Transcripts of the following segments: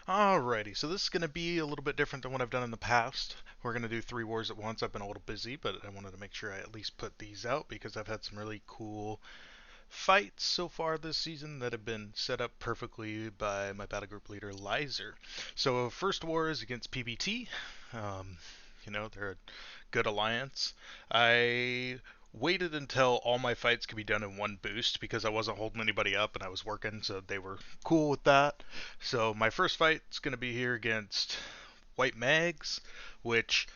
Alrighty, so this is going to be a little bit different than what I've done in the past. We're going to do 3 wars at once. I've been a little busy, but I wanted to make sure I at least put these out because I've had some really cool fights so far this season that have been set up perfectly by my battle group leader, Lizer. So, first war is against PBT. Um, they're a good alliance. I waited until all my fights could be done in one boost because I wasn't holding anybody up and I was working, so they were cool with that. So my first fight is going to be here against White Mags, which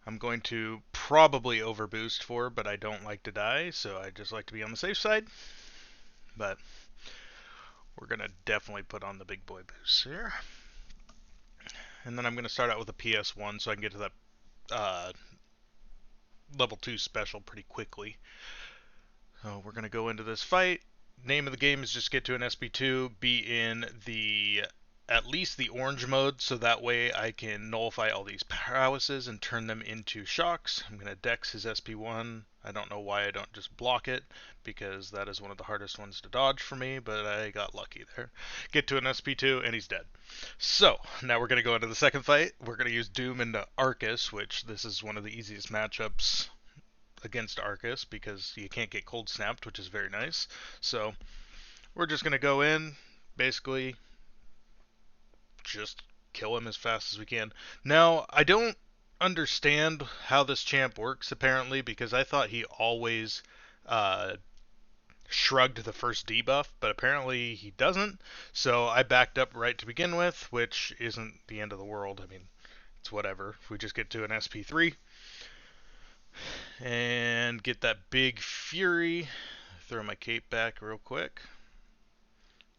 I'm going to probably overboost for, but I don't like to die, so I just like to be on the safe side. But we're going to definitely put on the big boy boost here. And then I'm going to start out with a PS1 so I can get to that level 2 special pretty quickly. So we're going to go into this fight. Name of the game is just get to an SP2, be in the at least the orange mode, so that way I can nullify all these prowesses and turn them into shocks. I'm going to dex his SP1. I don't know why I don't just block it, because that is one of the hardest ones to dodge for me, but I got lucky there. Get to an SP2, and he's dead. So, now we're going to go into the second fight. We're going to use Doom into Arcus, which this is one of the easiest matchups against Arcus because you can't get cold snapped, which is very nice. So we're just going to go in, basically just kill him as fast as we can. Now, I don't understand how this champ works apparently because I thought he always uh, shrugged the first debuff, but apparently he doesn't. So I backed up right to begin with, which isn't the end of the world. I mean, it's whatever. If we just get to an SP3, and get that big fury. Throw my cape back real quick.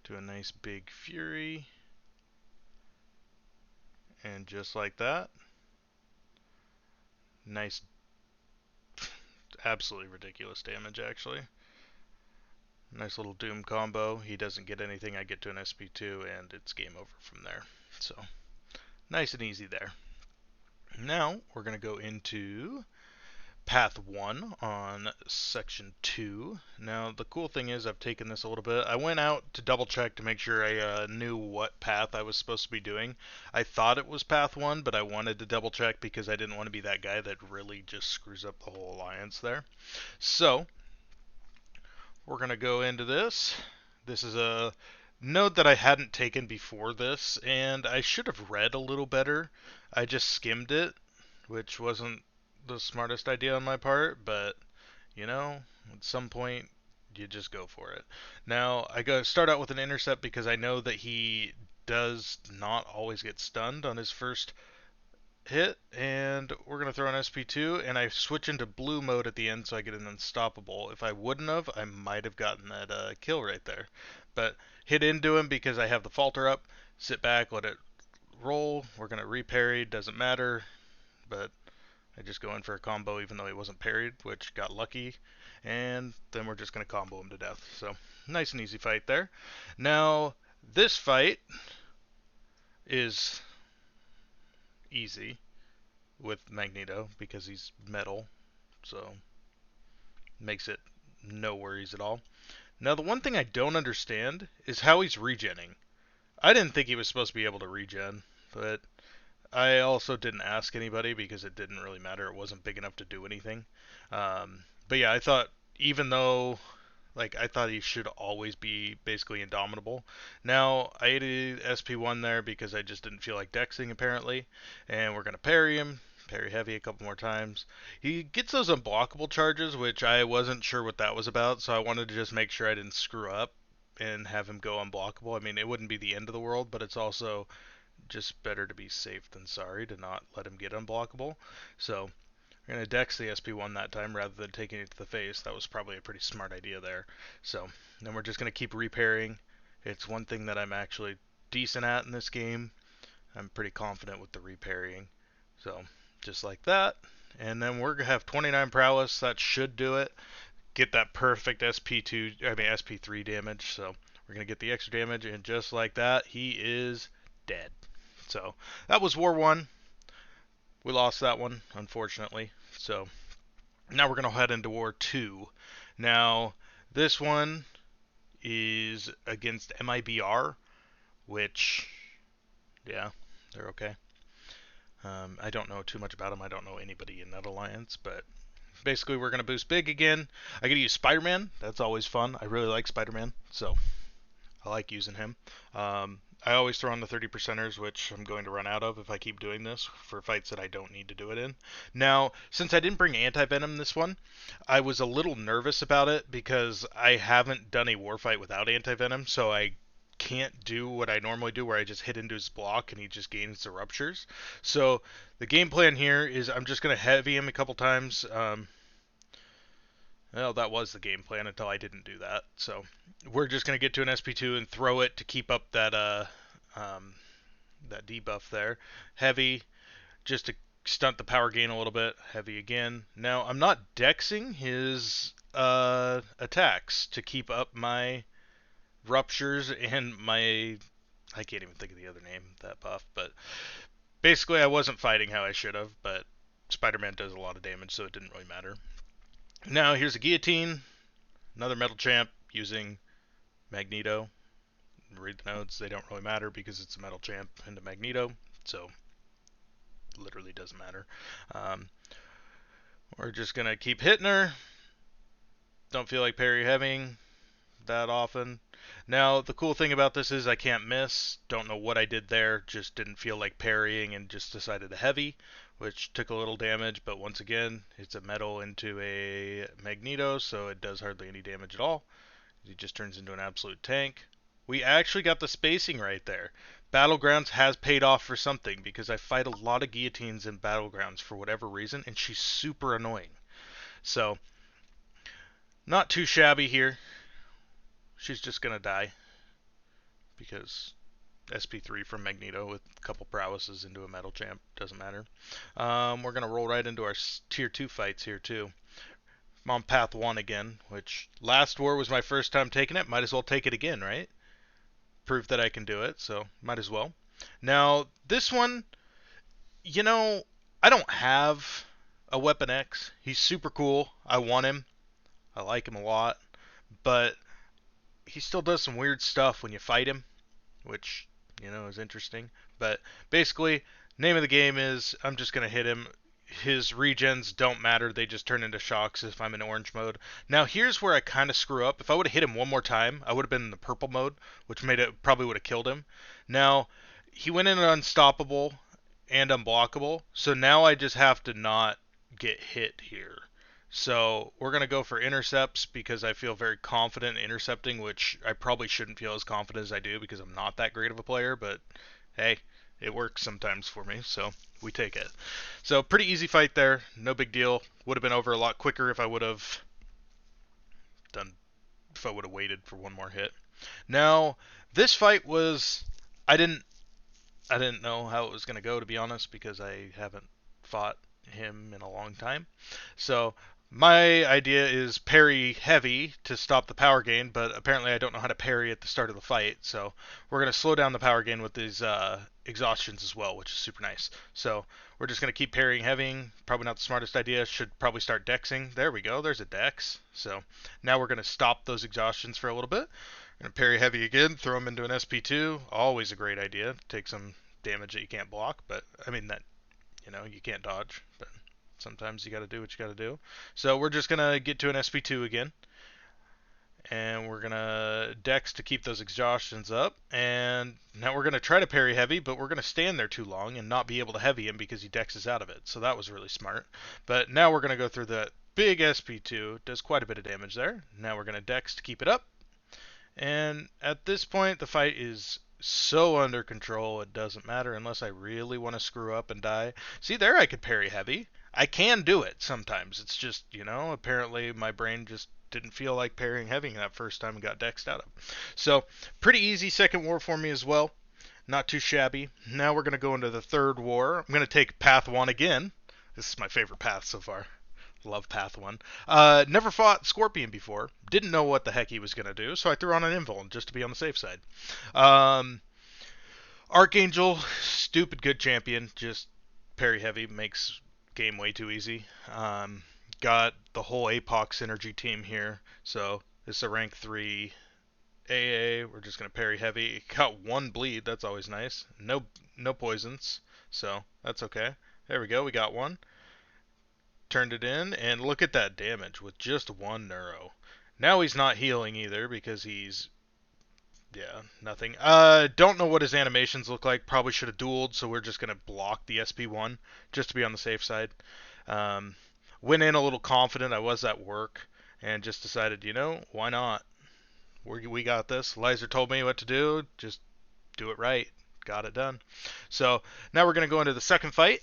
Do a nice big fury. And just like that. Nice, absolutely ridiculous damage actually. Nice little Doom combo. He doesn't get anything. I get to an SP2 and it's game over from there. So, nice and easy there. Now, we're going to go into Path 1 on Section 2. Now, the cool thing is I've taken this a little bit. I went out to double check to make sure I knew what path I was supposed to be doing. I thought it was Path 1, but I wanted to double check because I didn't want to be that guy that really just screws up the whole alliance there. So, we're going to go into this. This is a node that I hadn't taken before this, and I should have read a little better. I just skimmed it, which wasn't the smartest idea on my part, but at some point you just go for it. Now I go start out with an intercept because I know that he does not always get stunned on his first hit, and we're gonna throw an SP2, and I switch into blue mode at the end so I get an unstoppable. If I wouldn't have, I might have gotten that kill right there, but hit into him because I have the falter up. Sit back, let it roll. We're gonna reparry, doesn't matter, but I just go in for a combo even though he wasn't parried, which got lucky. And then we're just going to combo him to death. So, nice and easy fight there. Now, this fight is easy with Magneto because he's metal. So, makes it no worries at all. Now, the one thing I don't understand is how he's regenning. I didn't think he was supposed to be able to regen, but I also didn't ask anybody because it didn't really matter. It wasn't big enough to do anything. But yeah, I thought even though I thought he should always be basically indomitable. Now I ate SP1 there because I just didn't feel like dexing apparently, and we're gonna parry him. Parry heavy a couple more times. He gets those unblockable charges, which I wasn't sure what that was about, so I wanted to just make sure I didn't screw up and have him go unblockable. I mean, it wouldn't be the end of the world, but it's also just better to be safe than sorry to not let him get unblockable. So we're going to dex the SP1 that time rather than taking it to the face. That was probably a pretty smart idea there. So then we're just going to keep repairing. It's one thing that I'm actually decent at in this game. I'm pretty confident with the reparrying. So just like that. And then we're going to have 29 prowess. That should do it. Get that perfect SP3 damage. So we're going to get the extra damage. And just like that, he is dead. So that was War 1. We lost that one, unfortunately. So now we're going to head into War 2. Now, this one is against MIBR, which Yeah, they're okay. I don't know too much about them. I don't know anybody in that alliance, but basically we're gonna boost big again. I get to use Spider-Man. That's always fun. I really like Spider-Man, so I like using him. I always throw on the 30 percenters, which I'm going to run out of if I keep doing this for fights that I don't need to do it in. Now, since I didn't bring anti-venom this one, I was a little nervous about it because I haven't done a war fight without anti-venom, so I can't do what I normally do where I just hit into his block and he just gains the ruptures. So the game plan here is I'm just going to heavy him a couple times. Well, that was the game plan until I didn't do that. So we're just gonna get to an SP2 and throw it to keep up um, that debuff there. Heavy, just to stunt the power gain a little bit. Heavy again. Now I'm not dexing his attacks to keep up my ruptures and my I can't even think of the other name of that buff, but basically I wasn't fighting how I should have, but Spider-Man does a lot of damage, so it didn't really matter. Now here's a guillotine, another metal champ using Magneto. Read the notes, they don't really matter because it's a metal champ into Magneto, so literally doesn't matter. Um, we're just gonna keep hitting her. Don't feel like parry heaving that often. Now the cool thing about this is I can't miss. Don't know what I did there. Just didn't feel like parrying and just decided to heavy, which took a little damage. But once again, it's a metal into a Magneto, so it does hardly any damage at all. He just turns into an absolute tank. We actually got the spacing right there. Battlegrounds has paid off for something because I fight a lot of guillotines in Battlegrounds for whatever reason, and she's super annoying. So, not too shabby here. She's just gonna die because SP3 from Magneto with a couple prowesses into a metal champ doesn't matter. We're gonna roll right into our tier 2 fights here too. I'm on path 1 again, which last war was my first time taking it. Might as well take it again, right? Prove that I can do it, so might as well. Now, this one, you know, I don't have a Weapon X. He's super cool. I want him. I like him a lot. But he still does some weird stuff when you fight him, which, is interesting. But basically, name of the game is I'm just going to hit him. His regens don't matter. They just turn into shocks if I'm in orange mode. Now, here's where I kind of screw up. If I would have hit him one more time, I would have been in the purple mode, which made it probably would have killed him. Now, he went in unstoppable and unblockable, so now I just have to not get hit here. So we're going to go for intercepts because I feel very confident in intercepting, which I probably shouldn't feel as confident as I do because I'm not that great of a player, but hey, it works sometimes for me, so we take it. So pretty easy fight there, no big deal. Would have been over a lot quicker if I would have done if I would have waited for one more hit. Now, this fight was I didn't I didn't know how it was going to go, to be honest, because I haven't fought him in a long time. So my idea is parry heavy to stop the power gain, but apparently I don't know how to parry at the start of the fight. So we're going to slow down the power gain with these exhaustions as well, which is super nice. So we're just going to keep parrying heavy. Probably not the smartest idea. Should probably start dexing. There we go. There's a dex. So now we're going to stop those exhaustions for a little bit. Gonna parry heavy again, throw him into an SP2. Always a great idea. Take some damage that you can't block, but I mean that you can't dodge, but sometimes you got to do what you got to do. So we're just gonna get to an SP2 again, and we're gonna dex to keep those exhaustions up. And now we're gonna try to parry heavy, but we're gonna stand there too long and not be able to heavy him because he dexes out of it. So that was really smart. But now we're gonna go through the big SP2. Does quite a bit of damage there. Now we're gonna dex to keep it up. And at this point, the fight is so under control, it doesn't matter unless I really want to screw up and die. See, there I could parry heavy. I can do it sometimes. It's just, apparently my brain just didn't feel like parrying heavy that first time and got dexed out of. So, pretty easy second war for me as well. Not too shabby. Now we're going to go into the third war. I'm going to take path 1 again. This is my favorite path so far. Love Path 1. Never fought Scorpion before. Didn't know what the heck he was going to do, so I threw on an Invuln just to be on the safe side. Archangel, stupid good champion. Just parry heavy. Makes game way too easy. Got the whole Apoc synergy team here. So this is a rank 3 AA, we're just gonna parry heavy. Got one bleed, that's always nice. No poisons, so that's okay. There we go, we got one. Turned it in, and look at that damage with just one neuro. Now he's not healing either because he's yeah, nothing. Don't know what his animations look like. Probably should have dueled, so we're just gonna block the SP1 just to be on the safe side. Um, Went in a little confident. I was at work and just decided, why not? We got this. Lizer told me what to do. Just do it right. Got it done. So now we're gonna go into the second fight,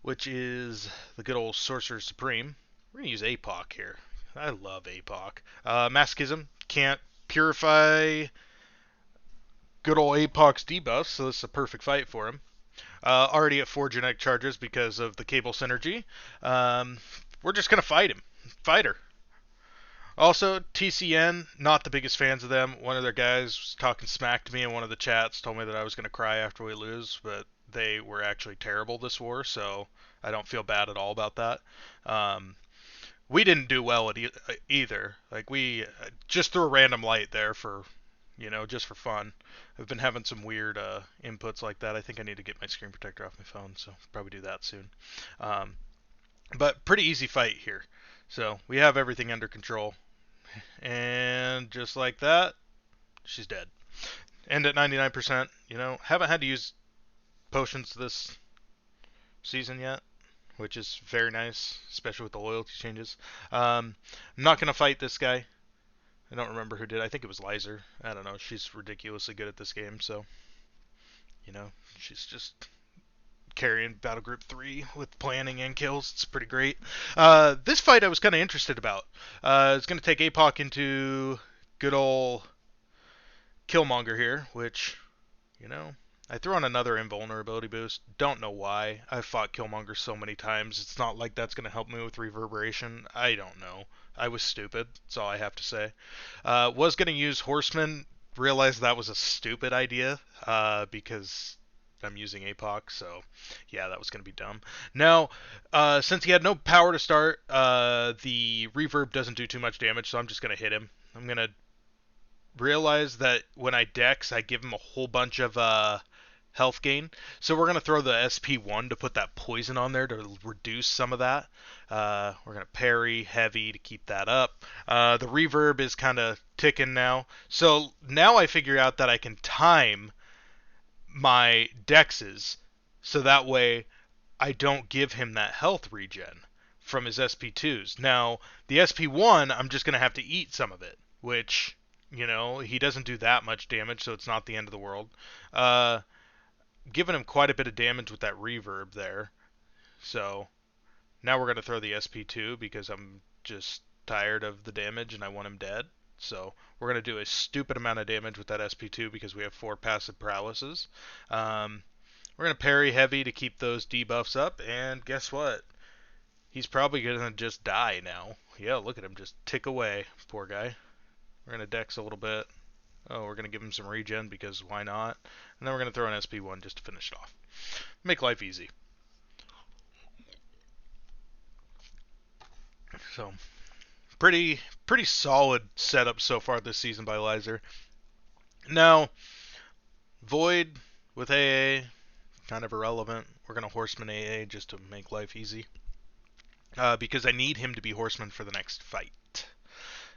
which is the good old Sorcerer Supreme. We're gonna use APOC here. I love APOC. Masochism can't purify good old APOC's debuff, so this is a perfect fight for him. Already at 4 genetic charges because of the cable synergy. We're just going to fight him. Fighter. Also, TCN, not the biggest fans of them. One of their guys was talking smack to me in one of the chats, told me that I was going to cry after we lose, but they were actually terrible this war, so I don't feel bad at all about that. We didn't do well at either. Like, we just threw a random light there for just for fun. I've been having some weird inputs like that. I think I need to get my screen protector off my phone, so probably do that soon. But pretty easy fight here. So we have everything under control. And just like that, she's dead. End at 99%. Haven't had to use potions this season yet, which is very nice, especially with the loyalty changes. I'm not going to fight this guy. I don't remember who did. I think it was Lizer. I don't know. She's ridiculously good at this game, so she's just carrying Battle Group 3 with planning and kills. It's pretty great. This fight I was kind of interested about. It's going to take APOC into good old Killmonger here, which, I threw on another invulnerability boost. Don't know why. I've fought Killmonger so many times. It's not like that's going to help me with reverberation. I don't know. I was stupid. That's all I have to say. Was going to use Horseman. Realized that was a stupid idea because I'm using APOC. So, yeah, that was going to be dumb. Now, since he had no power to start, the reverb doesn't do too much damage, so I'm just going to hit him. I'm going to realize that when I dex, I give him a whole bunch of health gain. So we're going to throw the SP1 to put that poison on there to reduce some of that. We're going to parry heavy to keep that up. The reverb is kind of ticking now. So now I figure out that I can time my dexes so that way I don't give him that health regen from his SP2s. Now, the SP1, I'm just going to have to eat some of it, which, he doesn't do that much damage, so it's not the end of the world. Giving him quite a bit of damage with that reverb there. So now we're going to throw the SP2 because I'm just tired of the damage and I want him dead. So we're going to do a stupid amount of damage with that SP2 because we have 4 passive prowesses. We're going to parry heavy to keep those debuffs up, and guess what? He's probably going to just die now. Yeah, look at him just tick away. Poor guy. We're going to dex a little bit. Oh, we're going to give him some regen because why not? And then we're going to throw an SP1 just to finish it off. Make life easy. So, pretty solid setup so far this season by Lizer. Now, Void with AA, kind of irrelevant. We're going to Horseman AA just to make life easy. Because I need him to be Horseman for the next fight.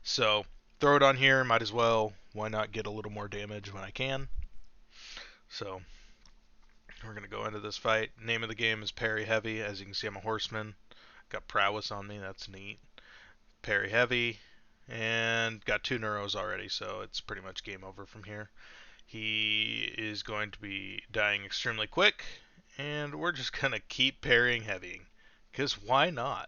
So, throw it on here, might as well. Why not get a little more damage when I can? So, we're going to go into this fight. Name of the game is Parry Heavy. As you can see, I'm a Horseman. Got prowess on me, that's neat. Parry Heavy, and got 2 neuros already, so it's pretty much game over from here. He is going to be dying extremely quick, and we're just going to keep parrying heavy. Because why not?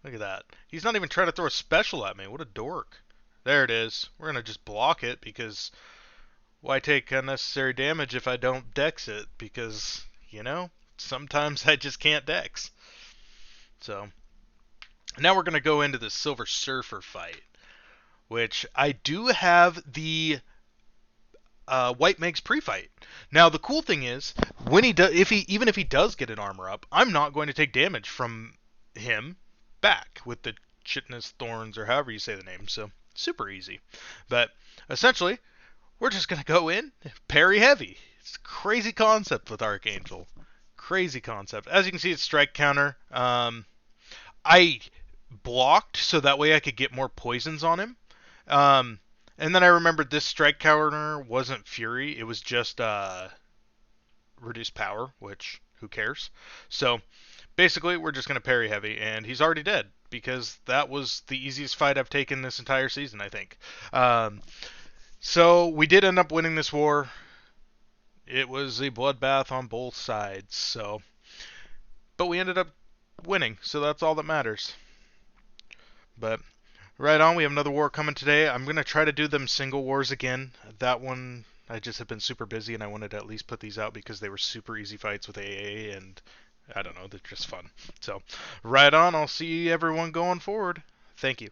Look at that. He's not even trying to throw a special at me. What a dork. There it is. We're going to just block it because why take unnecessary damage if I don't dex it? Because, sometimes I just can't dex. So, now we're going to go into the Silver Surfer fight, which I do have the White Meg's pre-fight. Now the cool thing is, when even if he does get an armor up, I'm not going to take damage from him back with the Chitinous Thorns or however you say the name. So Super easy. But essentially, we're just going to go in, parry heavy. It's a crazy concept with Archangel. Crazy concept. As you can see, it's strike counter. I blocked so that way I could get more poisons on him. Um, and then I remembered this strike counter wasn't Fury. It was just reduced power, which who cares? So basically, we're just going to parry heavy, and he's already dead because that was the easiest fight I've taken this entire season, I think. So we did end up winning this war. It was a bloodbath on both sides, but we ended up winning, so that's all that matters. But right on, we have another war coming today. I'm gonna try to do them single wars again. That one I just have been super busy, and I wanted to at least put these out because they were super easy fights with AA, and I don't know, they're just fun. So right on, I'll see everyone going forward. Thank you.